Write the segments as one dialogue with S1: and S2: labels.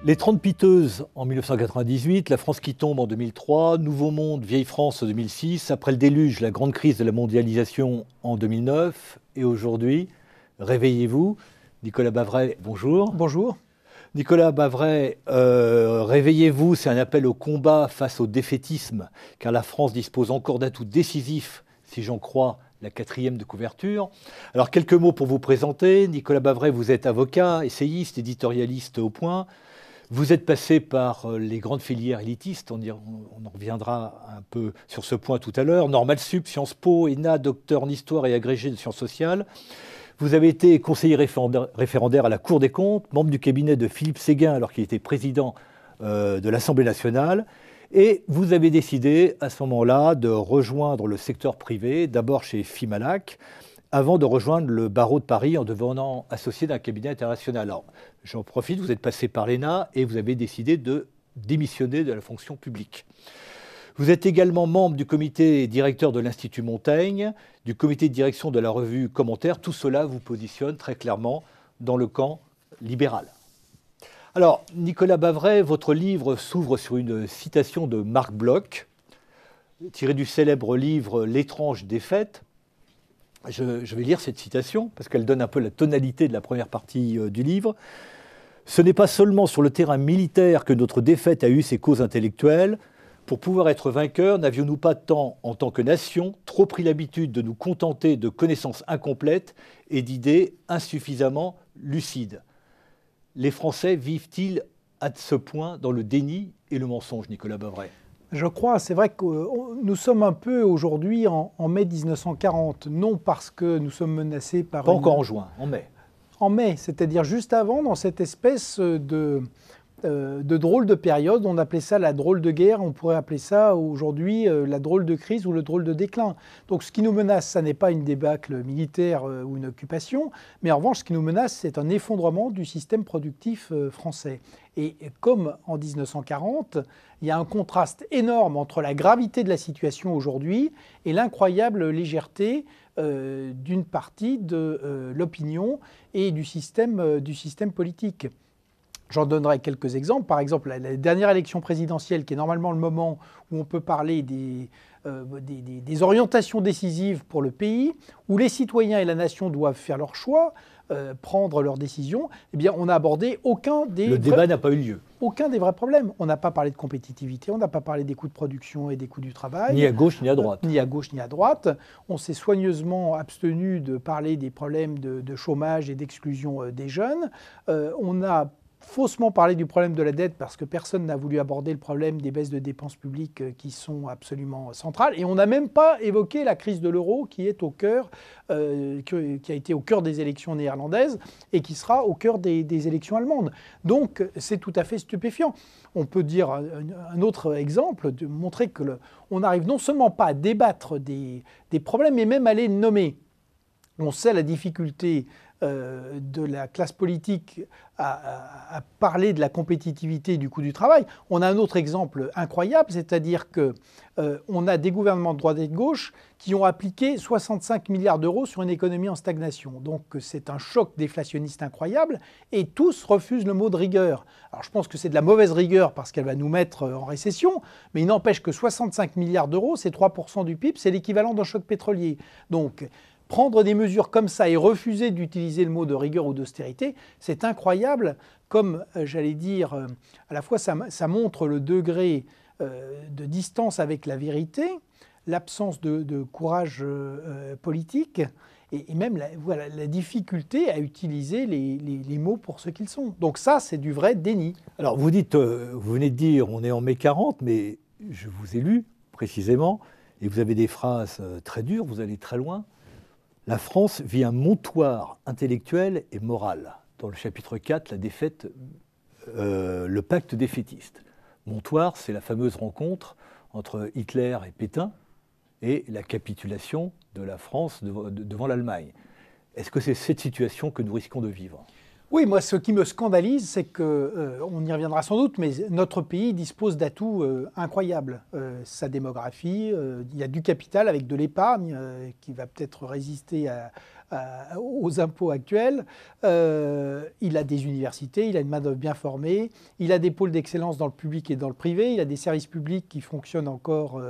S1: Les 30 piteuses en 1998, la France qui tombe en 2003, Nouveau Monde, Vieille France en 2006, après le déluge, la grande crise de la mondialisation en 2009, et aujourd'hui, réveillez-vous. Nicolas Bavray, bonjour.
S2: Bonjour.
S1: Nicolas Bavray, réveillez-vous, c'est un appel au combat face au défaitisme, car la France dispose encore d'atouts décisifs, si j'en crois la 4e de couverture. Alors, quelques mots pour vous présenter. Nicolas Bavray, vous êtes avocat, essayiste, éditorialiste au Point. Vous êtes passé par les grandes filières élitistes, on en reviendra un peu sur ce point tout à l'heure, Normal Sup, Sciences Po, ENA, docteur en histoire et agrégé de sciences sociales. Vous avez été conseiller référendaire à la Cour des comptes, membre du cabinet de Philippe Séguin alors qu'il était président de l'Assemblée nationale. Et vous avez décidé à ce moment-là de rejoindre le secteur privé, d'abord chez Fimalac, avant de rejoindre le barreau de Paris en devenant associé d'un cabinet international. Alors, j'en profite, vous êtes passé par l'ENA et vous avez décidé de démissionner de la fonction publique. Vous êtes également membre du comité directeur de l'Institut Montaigne, du comité de direction de la revue Commentaire. Tout cela vous positionne très clairement dans le camp libéral. Alors, Nicolas Bavray, votre livre s'ouvre sur une citation de Marc Bloch, tirée du célèbre livre « L'étrange défaite ». Je vais lire cette citation parce qu'elle donne un peu la tonalité de la première partie du livre. « Ce n'est pas seulement sur le terrain militaire que notre défaite a eu ses causes intellectuelles. Pour pouvoir être vainqueurs, n'avions-nous pas tant, en tant que nation, trop pris l'habitude de nous contenter de connaissances incomplètes et d'idées insuffisamment lucides. Les Français vivent-ils à ce point dans le déni et le mensonge, Nicolas Bavray ? »
S2: Je crois, c'est vrai que nous sommes un peu aujourd'hui en mai 1940, non parce que nous sommes menacés par...
S1: Pas encore en juin, en mai.
S2: En mai, c'est-à-dire juste avant, dans cette espèce de drôle de période, on appelait ça la drôle de guerre, on pourrait appeler ça aujourd'hui la drôle de crise ou le drôle de déclin. Donc ce qui nous menace, ça n'est pas une débâcle militaire ou une occupation, mais en revanche, ce qui nous menace, c'est un effondrement du système productif français. Et comme en 1940, il y a un contraste énorme entre la gravité de la situation aujourd'hui et l'incroyable légèreté d'une partie de l'opinion et du système politique. J'en donnerai quelques exemples. Par exemple, la dernière élection présidentielle, qui est normalement le moment où on peut parler des orientations décisives pour le pays, où les citoyens et la nation doivent faire leur choix, prendre leurs décisions, eh bien, on n'a abordé aucun des...
S1: Le débat n'a pas eu lieu.
S2: Aucun des vrais problèmes. On n'a pas parlé de compétitivité, on n'a pas parlé des coûts de production et des coûts du travail.
S1: Ni à gauche ni à droite.
S2: Ni à gauche ni à droite. On s'est soigneusement abstenu de parler des problèmes de chômage et d'exclusion des jeunes. On a faussement parler du problème de la dette parce que personne n'a voulu aborder le problème des baisses de dépenses publiques qui sont absolument centrales. Et on n'a même pas évoqué la crise de l'euro qui est au cœur, qui a été au cœur des élections néerlandaises et qui sera au cœur des élections allemandes. Donc c'est tout à fait stupéfiant. On peut dire un autre exemple, de montrer que on n'arrive non seulement pas à débattre des problèmes, mais même à les nommer. On sait la difficulté de la classe politique à parler de la compétitivité et du coût du travail. On a un autre exemple incroyable, c'est-à-dire qu'on a des gouvernements de droite et de gauche qui ont appliqué 65 milliards d'euros sur une économie en stagnation. Donc c'est un choc déflationniste incroyable et tous refusent le mot de rigueur. Alors je pense que c'est de la mauvaise rigueur parce qu'elle va nous mettre en récession, mais il n'empêche que 65 milliards d'euros, c'est 3% du PIB, c'est l'équivalent d'un choc pétrolier. Donc prendre des mesures comme ça et refuser d'utiliser le mot de rigueur ou d'austérité, c'est incroyable. Comme, j'allais dire, à la fois ça montre le degré de distance avec la vérité, l'absence de courage politique et même la difficulté à utiliser les mots pour ce qu'ils sont. Donc ça, c'est du vrai déni.
S1: Alors vous venez de dire, on est en mai 40, mais je vous ai lu précisément, et vous avez des phrases très dures, vous allez très loin. La France vit un montoire intellectuel et moral. Dans le chapitre 4, la défaite, le pacte défaitiste. Montoire, c'est la fameuse rencontre entre Hitler et Pétain et la capitulation de la France devant l'Allemagne. Est-ce que c'est cette situation que nous risquons de vivre ?
S2: Oui, moi, ce qui me scandalise, c'est que, on y reviendra sans doute, mais notre pays dispose d'atouts incroyables. Sa démographie, il y a du capital avec de l'épargne qui va peut-être résister aux impôts actuels. Il a des universités, il a une main-d'œuvre bien formée, il a des pôles d'excellence dans le public et dans le privé, il a des services publics qui fonctionnent encore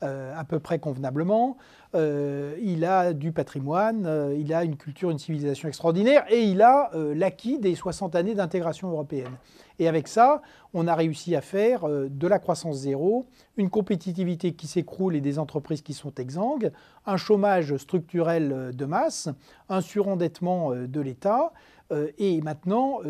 S2: à peu près convenablement. Il a du patrimoine, il a une culture, une civilisation extraordinaire et il a l'acquis des 60 années d'intégration européenne. Et avec ça, on a réussi à faire de la croissance zéro, une compétitivité qui s'écroule et des entreprises qui sont exsangues, un chômage structurel de masse, un surendettement de l'État et maintenant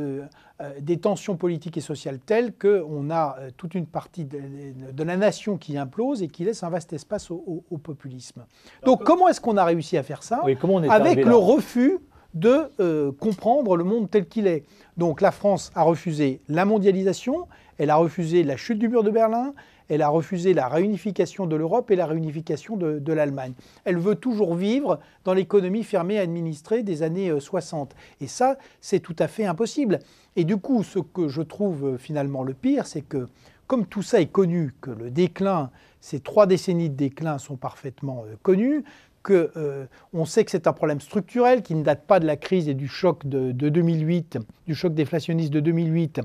S2: des tensions politiques et sociales telles qu'on a toute une partie de la nation qui implose et qui laisse un vaste espace au populisme. Donc comment est-ce qu'on a réussi à faire ça?
S1: Oui, comment on est
S2: avec le refus de comprendre le monde tel qu'il est. Donc la France a refusé la mondialisation, elle a refusé la chute du mur de Berlin, elle a refusé la réunification de l'Europe et la réunification de l'Allemagne. Elle veut toujours vivre dans l'économie fermée administrée des années 60. Et ça, c'est tout à fait impossible. Et du coup, ce que je trouve finalement le pire, c'est que comme tout ça est connu, que le déclin, ces 3 décennies de déclin sont parfaitement connues, on sait que c'est un problème structurel qui ne date pas de la crise et du choc de 2008, du choc déflationniste de 2008,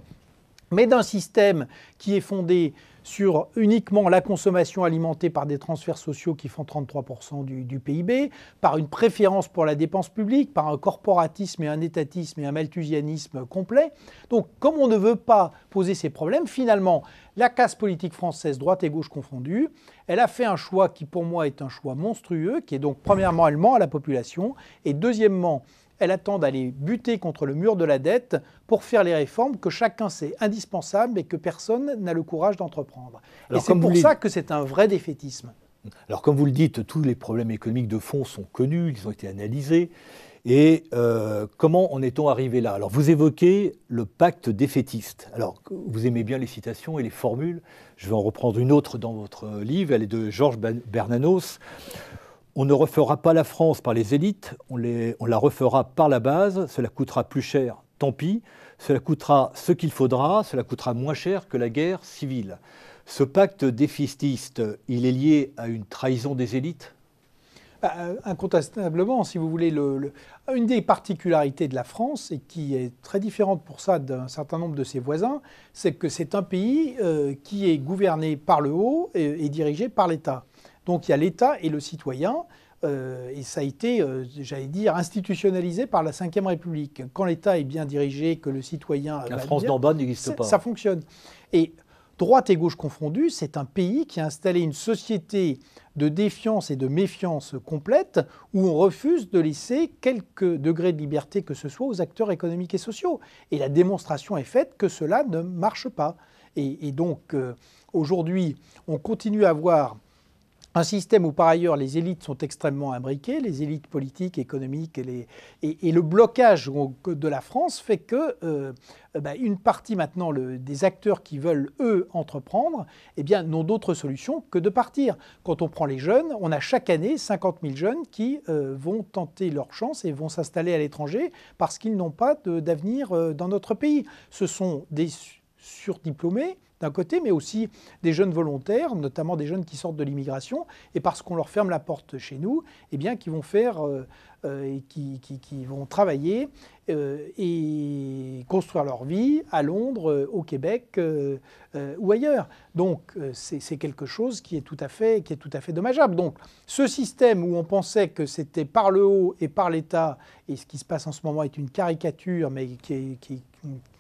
S2: mais d'un système qui est fondé sur uniquement la consommation alimentée par des transferts sociaux qui font 33% du PIB, par une préférence pour la dépense publique, par un corporatisme et un étatisme et un malthusianisme complet. Donc, comme on ne veut pas poser ces problèmes, finalement, la classe politique française, droite et gauche confondues, elle a fait un choix qui, pour moi, est un choix monstrueux, qui est donc, premièrement, elle ment à la population, et deuxièmement, elle attend d'aller buter contre le mur de la dette pour faire les réformes que chacun sait indispensables et que personne n'a le courage d'entreprendre. Et c'est pour ça que c'est un vrai défaitisme.
S1: Alors, comme vous le dites, tous les problèmes économiques de fond sont connus, ils ont été analysés. Et comment en est-on arrivé là? Alors, vous évoquez le pacte défaitiste. Alors, vous aimez bien les citations et les formules. Je vais en reprendre une autre dans votre livre. Elle est de Georges Bernanos. On ne refera pas la France par les élites, on la refera par la base. Cela coûtera plus cher, tant pis. Cela coûtera ce qu'il faudra, cela coûtera moins cher que la guerre civile. Ce pacte défaitiste, il est lié à une trahison des élites?
S2: Incontestablement, si vous voulez, une des particularités de la France, et qui est très différente pour ça d'un certain nombre de ses voisins, c'est que c'est un pays qui est gouverné par le haut et dirigé par l'État. Donc il y a l'État et le citoyen, et ça a été, j'allais dire, institutionnalisé par la Ve République. Quand l'État est bien dirigé, que le citoyen...
S1: La France d'en bas n'existe pas.
S2: Ça fonctionne. Et droite et gauche confondues, c'est un pays qui a installé une société de défiance et de méfiance complète, où on refuse de laisser quelques degrés de liberté que ce soit aux acteurs économiques et sociaux. Et la démonstration est faite que cela ne marche pas. Et donc, aujourd'hui, on continue à avoir un système où, par ailleurs, les élites sont extrêmement imbriquées, les élites politiques, économiques, et le blocage de la France fait que une partie maintenant des acteurs qui veulent, eux, entreprendre, n'ont d'autre solution que de partir. Quand on prend les jeunes, on a chaque année 50 000 jeunes qui vont tenter leur chance et vont s'installer à l'étranger parce qu'ils n'ont pas d'avenir dans notre pays. Ce sont des surdiplômés, d'un côté, mais aussi des jeunes volontaires, notamment des jeunes qui sortent de l'immigration, et parce qu'on leur ferme la porte chez nous, qui vont faire, qui vont travailler et construire leur vie à Londres, au Québec ou ailleurs. Donc c'est quelque chose qui est tout à fait dommageable. Donc ce système où on pensait que c'était par le haut et par l'État, et ce qui se passe en ce moment est une caricature, mais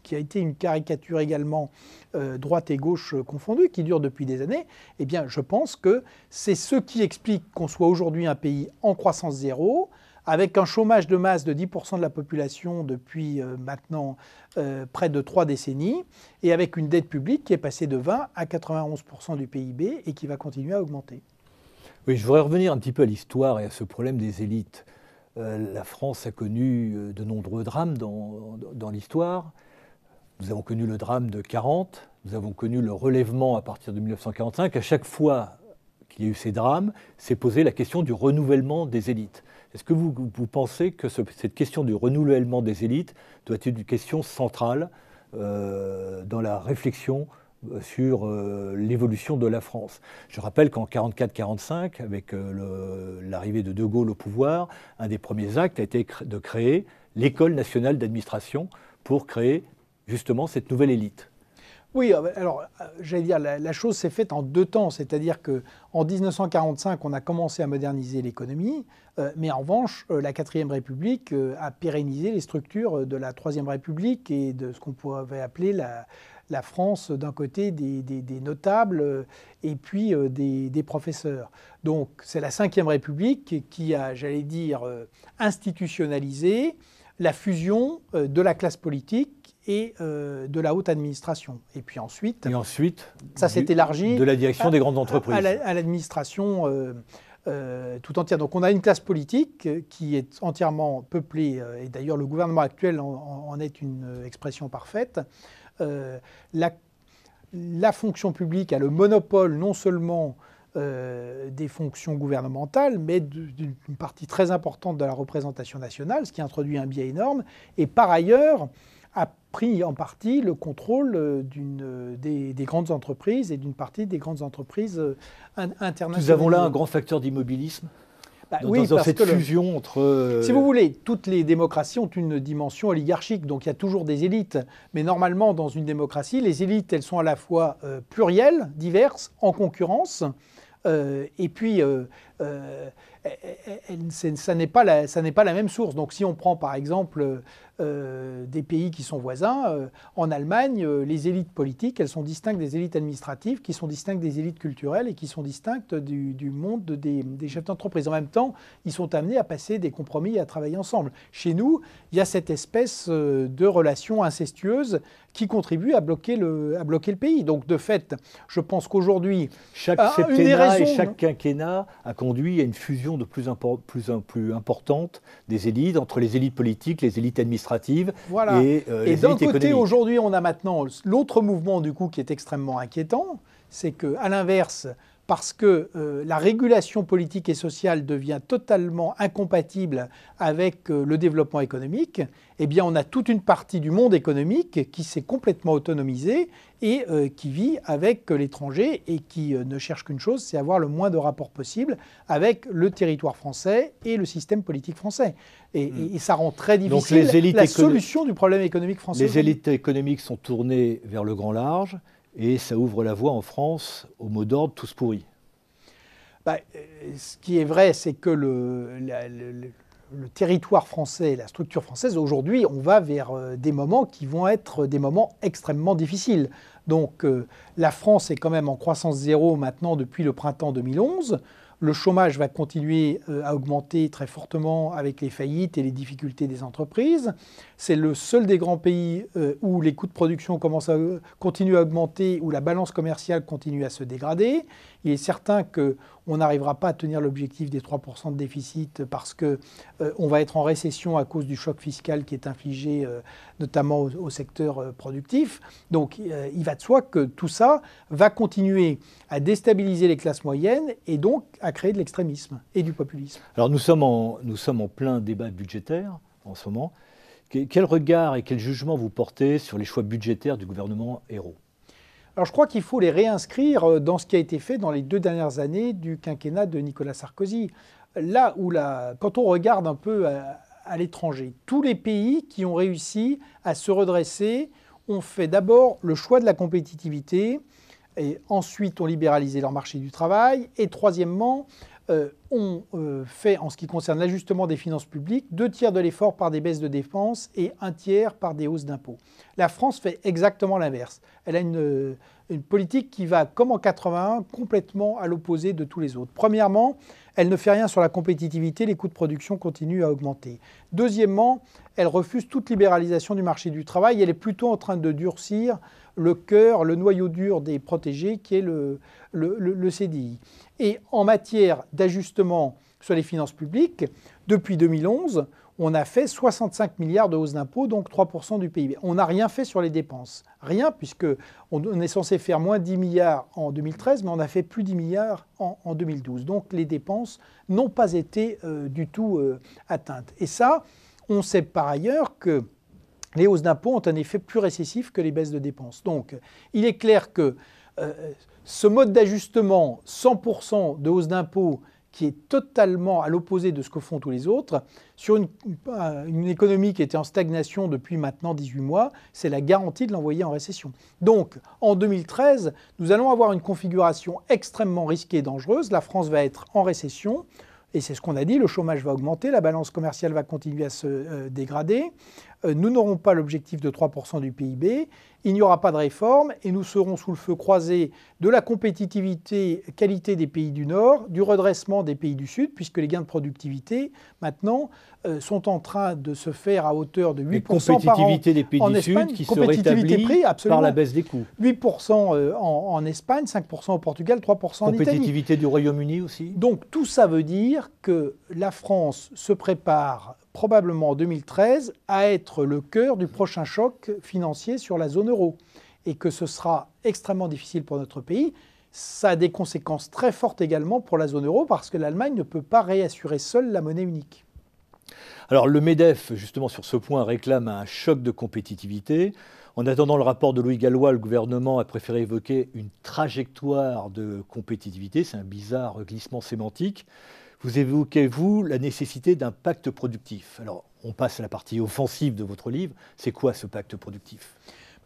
S2: qui a été une caricature également droite et gauche confondues, qui dure depuis des années, je pense que c'est ce qui explique qu'on soit aujourd'hui un pays en croissance zéro, avec un chômage de masse de 10% de la population depuis maintenant près de 3 décennies, et avec une dette publique qui est passée de 20 à 91% du PIB et qui va continuer à augmenter.
S1: Oui, je voudrais revenir un petit peu à l'histoire et à ce problème des élites. La France a connu de nombreux drames dans l'histoire. Nous avons connu le drame de 1940, nous avons connu le relèvement à partir de 1945. À chaque fois qu'il y a eu ces drames, s'est posée la question du renouvellement des élites. Est-ce que vous pensez que cette question du renouvellement des élites doit être une question centrale dans la réflexion sur l'évolution de la France. Je rappelle qu'en 1944-1945, avec l'arrivée de Gaulle au pouvoir, un des premiers actes a été de créer l'École nationale d'administration pour créer justement cette nouvelle élite.
S2: Oui, alors j'allais dire, la chose s'est faite en deux temps, c'est-à-dire qu'en 1945, on a commencé à moderniser l'économie, mais en revanche, la 4e République a pérennisé les structures de la 3e République et de ce qu'on pouvait appeler la France, d'un côté des notables et puis des professeurs. Donc c'est la 5e République qui a, j'allais dire, institutionnalisé la fusion de la classe politique et de la haute administration. Et puis ensuite, ça s'est élargi
S1: de la direction des grandes entreprises
S2: à l'administration tout entière. Donc on a une classe politique qui est entièrement peuplée, et d'ailleurs le gouvernement actuel en est une expression parfaite. La fonction publique a le monopole non seulement des fonctions gouvernementales, mais d'une partie très importante de la représentation nationale, ce qui introduit un biais énorme, et par ailleurs a pris en partie le contrôle des grandes entreprises et d'une partie des grandes entreprises internationales.
S1: Nous avons là un grand facteur d'immobilisme dans cette fusion entre...
S2: Si vous voulez, toutes les démocraties ont une dimension oligarchique, donc il y a toujours des élites. Mais normalement, dans une démocratie, les élites, elles sont à la fois plurielles, diverses, en concurrence, et puis ça n'est pas la même source. Donc si on prend par exemple des pays qui sont voisins, en Allemagne, les élites politiques, elles sont distinctes des élites administratives, qui sont distinctes des élites culturelles et qui sont distinctes du monde des chefs d'entreprise. En même temps, ils sont amenés à passer des compromis et à travailler ensemble. Chez nous, il y a cette espèce de relation incestueuse qui contribue à bloquer le pays. Donc de fait, je pense qu'aujourd'hui,
S1: chaque septennat et chaque quinquennat a conduit à une fusion de plus en plus importante des élites, entre les élites politiques, les élites administratives et les élites économiques. Et d'un côté,
S2: aujourd'hui, on a maintenant l'autre mouvement du coup qui est extrêmement inquiétant, c'est qu'à l'inverse, parce que la régulation politique et sociale devient totalement incompatible avec le développement économique, eh bien on a toute une partie du monde économique qui s'est complètement autonomisée et qui vit avec l'étranger et qui ne cherche qu'une chose, c'est avoir le moins de rapports possible avec le territoire français et le système politique français. Et ça rend très difficile la solution du problème économique français.
S1: Les élites économiques sont tournées vers le grand large. Et ça ouvre la voie en France au mot d'ordre tous pourris.
S2: Ce qui est vrai, c'est que le territoire français, la structure française, aujourd'hui, on va vers des moments qui vont être des moments extrêmement difficiles. Donc la France est quand même en croissance zéro maintenant depuis le printemps 2011. Le chômage va continuer à augmenter très fortement avec les faillites et les difficultés des entreprises. C'est le seul des grands pays où les coûts de production continuent à augmenter, où la balance commerciale continue à se dégrader. Il est certain qu'on n'arrivera pas à tenir l'objectif des 3% de déficit parce qu'on va être en récession à cause du choc fiscal qui est infligé notamment au secteur productif. Donc il va de soi que tout ça va continuer à déstabiliser les classes moyennes et donc à créer de l'extrémisme et du populisme.
S1: Alors nous sommes en plein débat budgétaire en ce moment. Quel regard et quel jugement vous portez sur les choix budgétaires du gouvernement Ayrault ?
S2: Alors je crois qu'il faut les réinscrire dans ce qui a été fait dans les 2 dernières années du quinquennat de Nicolas Sarkozy. Là où quand on regarde un peu à l'étranger, tous les pays qui ont réussi à se redresser ont fait d'abord le choix de la compétitivité, et ensuite ont libéralisé leur marché du travail, et troisièmement, ont fait, en ce qui concerne l'ajustement des finances publiques, 2 tiers de l'effort par des baisses de dépenses et 1 tiers par des hausses d'impôts. La France fait exactement l'inverse. Elle a une politique qui va, comme en 81, complètement à l'opposé de tous les autres. Premièrement, elle ne fait rien sur la compétitivité, les coûts de production continuent à augmenter. Deuxièmement, elle refuse toute libéralisation du marché du travail, elle est plutôt en train de durcir le cœur, le noyau dur des protégés qui est le CDI. Et en matière d'ajustement sur les finances publiques, depuis 2011, on a fait 65 milliards de hausse d'impôts, donc 3% du PIB. On n'a rien fait sur les dépenses. Rien, puisqu'on est censé faire moins 10 milliards en 2013, mais on a fait plus 10 milliards en 2012. Donc les dépenses n'ont pas été du tout atteintes. Et ça, on sait par ailleurs que les hausses d'impôts ont un effet plus récessif que les baisses de dépenses. Donc, il est clair que ce mode d'ajustement, 100% de hausse d'impôts, qui est totalement à l'opposé de ce que font tous les autres, sur une économie qui était en stagnation depuis maintenant 18 mois, c'est la garantie de l'envoyer en récession. Donc, en 2013, nous allons avoir une configuration extrêmement risquée et dangereuse. La France va être en récession. Et c'est ce qu'on a dit, le chômage va augmenter, la balance commerciale va continuer à se dégrader, nous n'aurons pas l'objectif de 3% du PIB, il n'y aura pas de réforme et nous serons sous le feu croisé de la compétitivité qualité des pays du Nord, du redressement des pays du Sud, puisque les gains de productivité, maintenant, sont en train de se faire à hauteur de 8% par an.
S1: Compétitivité des pays du Sud qui se rétablit par la baisse des coûts.
S2: 8% en Espagne, 5% au Portugal, 3% en Italie.
S1: Compétitivité du Royaume-Uni aussi.
S2: Donc tout ça veut dire que la France se prépare probablement en 2013 à être le cœur du prochain choc financier sur la zone euro et que ce sera extrêmement difficile pour notre pays. Ça a des conséquences très fortes également pour la zone euro parce que l'Allemagne ne peut pas réassurer seule la monnaie unique.
S1: Alors le MEDEF, justement sur ce point, réclame un choc de compétitivité. En attendant le rapport de Louis Gallois, le gouvernement a préféré évoquer une trajectoire de compétitivité. C'est un bizarre glissement sémantique. Vous évoquez, vous, la nécessité d'un pacte productif. Alors, on passe à la partie offensive de votre livre. C'est quoi ce pacte productif ?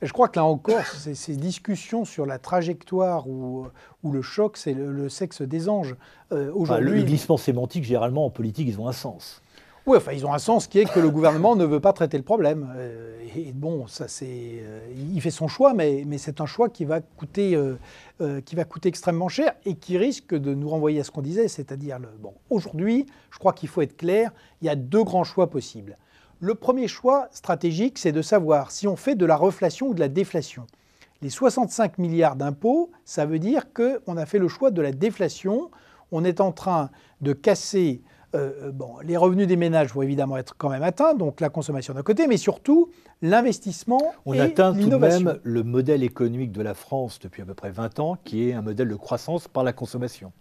S2: Je crois que là encore, ces discussions sur la trajectoire ou le choc, c'est le sexe des anges.
S1: Aujourd'hui, le glissement sémantique, généralement, en politique, ils ont un sens.
S2: Oui, enfin, ils ont un sens qui est que le gouvernement ne veut pas traiter le problème. Et bon, ça, il fait son choix, mais c'est un choix qui va coûter extrêmement cher et qui risque de nous renvoyer à ce qu'on disait, c'est-à-dire, aujourd'hui, je crois qu'il faut être clair, il y a deux grands choix possibles. Le premier choix stratégique, c'est de savoir si on fait de la reflation ou de la déflation. Les 65 milliards d'impôts, ça veut dire qu'on a fait le choix de la déflation. On est en train de casser... les revenus des ménages vont évidemment être quand même atteints, donc la consommation d'un côté, mais surtout l'investissement et l'innovation. On atteint tout de même
S1: le modèle économique de la France depuis à peu près 20 ans, qui est un modèle de croissance par la consommation.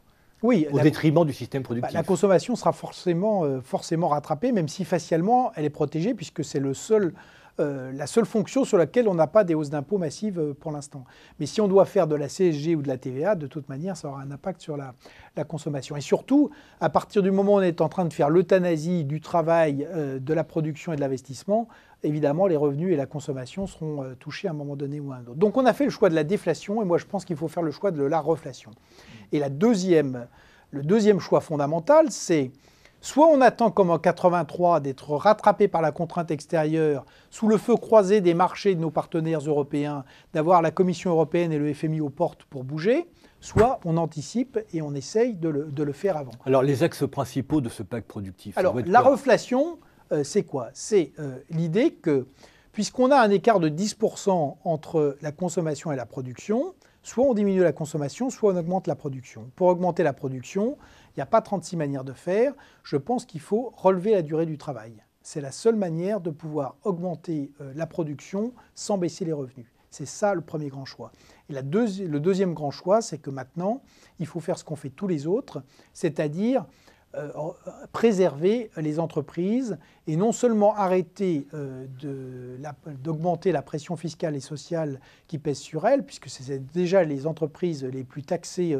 S2: Oui,
S1: au détriment du système productif.
S2: La consommation sera forcément rattrapée, même si facialement elle est protégée, puisque c'est la seule fonction sur laquelle on n'a pas des hausses d'impôts massives pour l'instant. Mais si on doit faire de la CSG ou de la TVA, de toute manière, ça aura un impact sur la consommation. Et surtout, à partir du moment où on est en train de faire l'euthanasie du travail, de la production et de l'investissement, évidemment, les revenus et la consommation seront touchés à un moment donné ou à un autre. Donc on a fait le choix de la déflation, et moi je pense qu'il faut faire le choix de la reflation. Et le deuxième choix fondamental, c'est... Soit on attend comme en 83 d'être rattrapé par la contrainte extérieure, sous le feu croisé des marchés de nos partenaires européens, d'avoir la Commission européenne et le FMI aux portes pour bouger, soit on anticipe et on essaye de le faire avant.
S1: Alors les axes principaux de ce pacte productif.
S2: Alors la reflation, c'est quoi ? C'est l'idée que, puisqu'on a un écart de 10% entre la consommation et la production, soit on diminue la consommation, soit on augmente la production. Pour augmenter la production, il n'y a pas 36 manières de faire. Je pense qu'il faut relever la durée du travail. C'est la seule manière de pouvoir augmenter la production sans baisser les revenus. C'est ça le premier grand choix. Et le deuxième grand choix, c'est que maintenant, il faut faire ce qu'ont fait tous les autres, c'est-à-dire préserver les entreprises et non seulement arrêter d'augmenter la pression fiscale et sociale qui pèse sur elles, puisque c'est déjà les entreprises les plus taxées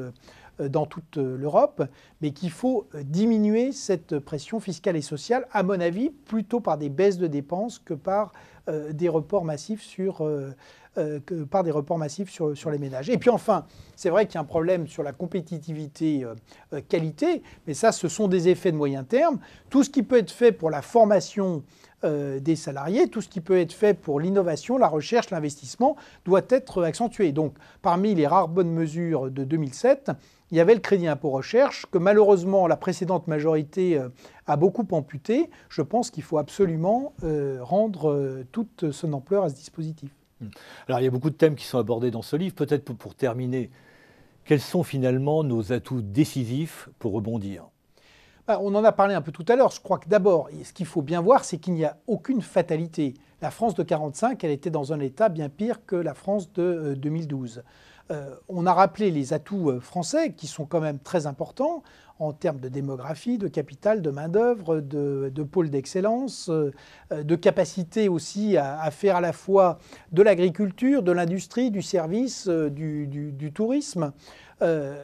S2: dans toute l'Europe, mais qu'il faut diminuer cette pression fiscale et sociale, à mon avis, plutôt par des baisses de dépenses que par des reports massifs sur les ménages. Et puis enfin, c'est vrai qu'il y a un problème sur la compétitivité qualité, mais ça, ce sont des effets de moyen terme. Tout ce qui peut être fait pour la formation des salariés, tout ce qui peut être fait pour l'innovation, la recherche, l'investissement, doit être accentué. Donc, parmi les rares bonnes mesures de 2007, il y avait le crédit impôt recherche, que malheureusement la précédente majorité a beaucoup amputé. Je pense qu'il faut absolument rendre toute son ampleur à ce dispositif.
S1: Alors il y a beaucoup de thèmes qui sont abordés dans ce livre. Peut-être pour terminer, quels sont finalement nos atouts décisifs pour rebondir ?
S2: On en a parlé un peu tout à l'heure. Je crois que d'abord, ce qu'il faut bien voir, c'est qu'il n'y a aucune fatalité. La France de 1945, elle était dans un état bien pire que la France de 2012. On a rappelé les atouts français qui sont quand même très importants en termes de démographie, de capital, de main-d'œuvre, de pôle d'excellence, de capacité aussi à faire à la fois de l'agriculture, de l'industrie, du service, du tourisme.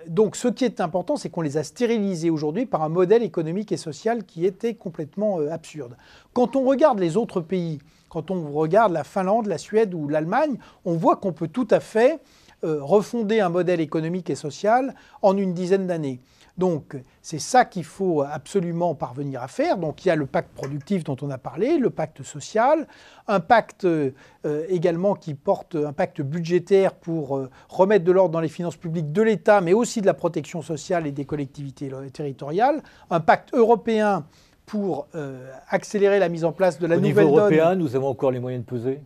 S2: Donc ce qui est important, c'est qu'on les a stérilisés aujourd'hui par un modèle économique et social qui était complètement absurde. Quand on regarde les autres pays, quand on regarde la Finlande, la Suède ou l'Allemagne, on voit qu'on peut tout à fait refonder un modèle économique et social en une dizaine d'années. Donc c'est ça qu'il faut absolument parvenir à faire. Donc il y a le pacte productif dont on a parlé, le pacte social, un pacte également qui porte un pacte budgétaire pour remettre de l'ordre dans les finances publiques de l'État, mais aussi de la protection sociale et des collectivités territoriales, un pacte européen pour accélérer la mise en place de la nouvelle donne.
S1: Au niveau européen, nous avons encore les moyens de peser?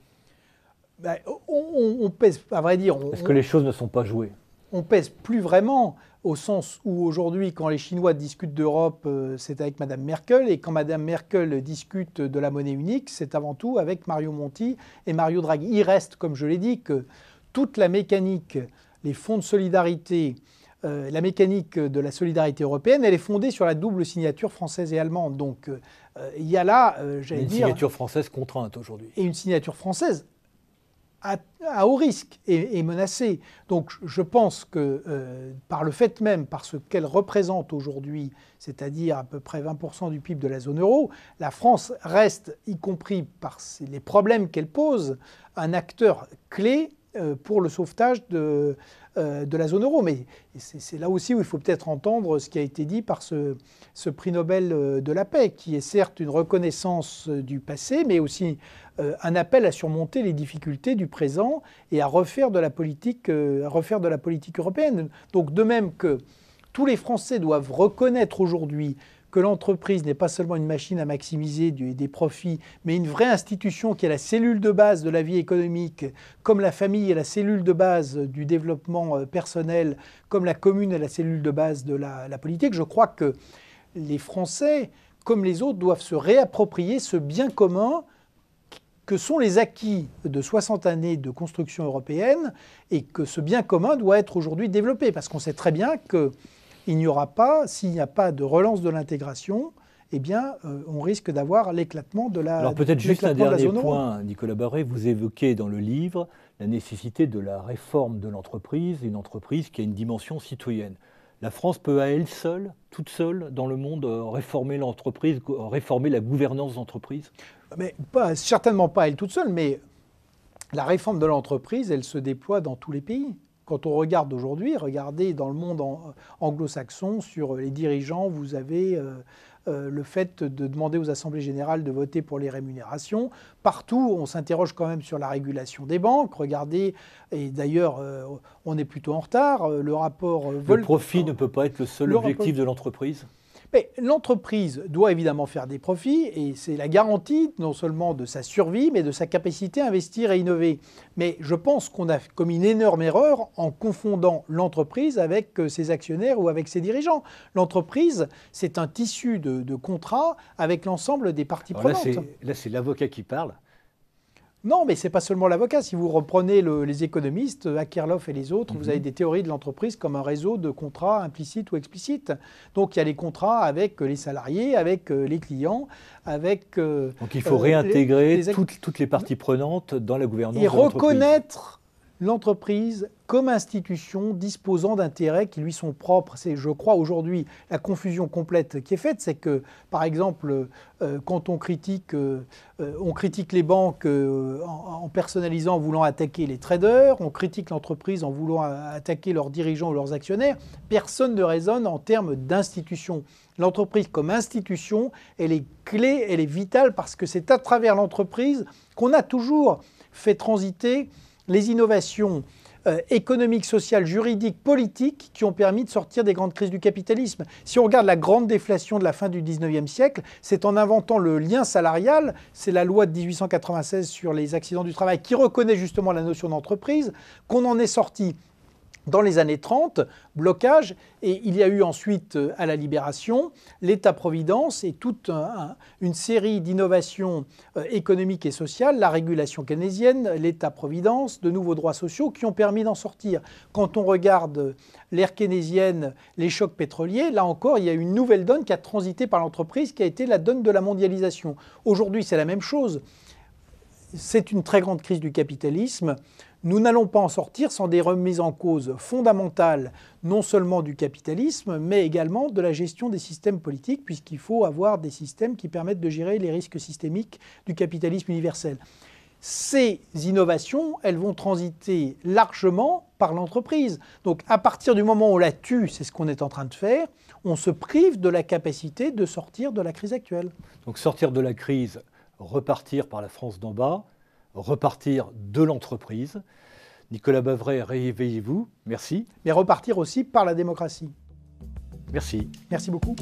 S2: Ben, on pèse, à vrai dire...
S1: Est-ce que les choses ne sont pas jouées?
S2: On pèse plus vraiment, au sens où aujourd'hui, quand les Chinois discutent d'Europe, c'est avec Mme Merkel, et quand Mme Merkel discute de la monnaie unique, c'est avant tout avec Mario Monti et Mario Draghi. Il reste, comme je l'ai dit, que toute la mécanique, les fonds de solidarité, la mécanique de la solidarité européenne, elle est fondée sur la double signature française et allemande. Donc il y a là, j'allais dire...
S1: Une signature française contrainte aujourd'hui.
S2: Et une signature française à haut risque et menacée. Donc je pense que par le fait même, par ce qu'elle représente aujourd'hui, c'est-à-dire à peu près 20% du PIB de la zone euro, la France reste, y compris par les problèmes qu'elle pose, un acteur clé pour le sauvetage de la zone euro. Mais c'est là aussi où il faut peut-être entendre ce qui a été dit par ce prix Nobel de la paix, qui est certes une reconnaissance du passé, mais aussi un appel à surmonter les difficultés du présent et à refaire de la politique européenne. Donc de même que tous les Français doivent reconnaître aujourd'hui que l'entreprise n'est pas seulement une machine à maximiser des profits, mais une vraie institution qui est la cellule de base de la vie économique, comme la famille est la cellule de base du développement personnel, comme la commune est la cellule de base de la politique. Je crois que les Français, comme les autres, doivent se réapproprier ce bien commun que sont les acquis de 60 années de construction européenne, et que ce bien commun doit être aujourd'hui développé, parce qu'on sait très bien qu'il n'y aura pas, s'il n'y a pas de relance de l'intégration, eh bien, on risque d'avoir l'éclatement de la zone euro.
S1: Alors peut-être juste un dernier point, Nicolas Barré, vous évoquez dans le livre la nécessité de la réforme de l'entreprise, une entreprise qui a une dimension citoyenne. La France peut à elle seule, toute seule dans le monde, réformer l'entreprise, réformer la gouvernance d'entreprise?
S2: Mais certainement pas elle toute seule, mais la réforme de l'entreprise, elle se déploie dans tous les pays. Quand on regarde aujourd'hui, regardez dans le monde anglo-saxon, sur les dirigeants, vous avez le fait de demander aux assemblées générales de voter pour les rémunérations. Partout, on s'interroge quand même sur la régulation des banques. Regardez, et d'ailleurs, on est plutôt en retard. Le rapport...
S1: Le profit ne peut pas être le seul objectif de l'entreprise?
S2: Mais l'entreprise doit évidemment faire des profits, et c'est la garantie non seulement de sa survie, mais de sa capacité à investir et innover. Mais je pense qu'on a commis une énorme erreur en confondant l'entreprise avec ses actionnaires ou avec ses dirigeants. L'entreprise, c'est un tissu de contrats avec l'ensemble des parties prenantes.
S1: Là, c'est l'avocat qui parle.
S2: Non, mais ce n'est pas seulement l'avocat. Si vous reprenez les économistes, Akerlof et les autres, vous avez des théories de l'entreprise comme un réseau de contrats implicites ou explicites. Donc il y a les contrats avec les salariés, avec les clients, avec...
S1: Donc il faut réintégrer toutes les parties prenantes dans la gouvernance de l'entreprise.
S2: Et reconnaître l'entreprise comme institution disposant d'intérêts qui lui sont propres. C'est, je crois, aujourd'hui, la confusion complète qui est faite, c'est que, par exemple, quand on critique les banques en personnalisant, en voulant attaquer les traders, on critique l'entreprise en voulant attaquer leurs dirigeants ou leurs actionnaires, personne ne raisonne en termes d'institution. L'entreprise comme institution, elle est clé, elle est vitale, parce que c'est à travers l'entreprise qu'on a toujours fait transiter les innovations économiques, sociales, juridiques, politiques qui ont permis de sortir des grandes crises du capitalisme. Si on regarde la grande déflation de la fin du 19e siècle, c'est en inventant le lien salarial, c'est la loi de 1896 sur les accidents du travail qui reconnaît justement la notion d'entreprise, qu'on en est sorti Dans les années 30, blocage, et il y a eu ensuite, à la Libération, l'État-providence et toute une série d'innovations économiques et sociales, la régulation keynésienne, l'État-providence, de nouveaux droits sociaux qui ont permis d'en sortir. Quand on regarde l'ère keynésienne, les chocs pétroliers, là encore, il y a une nouvelle donne qui a transité par l'entreprise, qui a été la donne de la mondialisation. Aujourd'hui, c'est la même chose. C'est une très grande crise du capitalisme. Nous n'allons pas en sortir sans des remises en cause fondamentales, non seulement du capitalisme, mais également de la gestion des systèmes politiques, puisqu'il faut avoir des systèmes qui permettent de gérer les risques systémiques du capitalisme universel. Ces innovations, elles vont transiter largement par l'entreprise. Donc à partir du moment où on la tue, c'est ce qu'on est en train de faire, on se prive de la capacité de sortir de la crise actuelle.
S1: Donc sortir de la crise, repartir par la France d'en bas, repartir de l'entreprise. Nicolas Bavray, réveillez-vous. Merci.
S2: Mais repartir aussi par la démocratie.
S1: Merci.
S2: Merci beaucoup.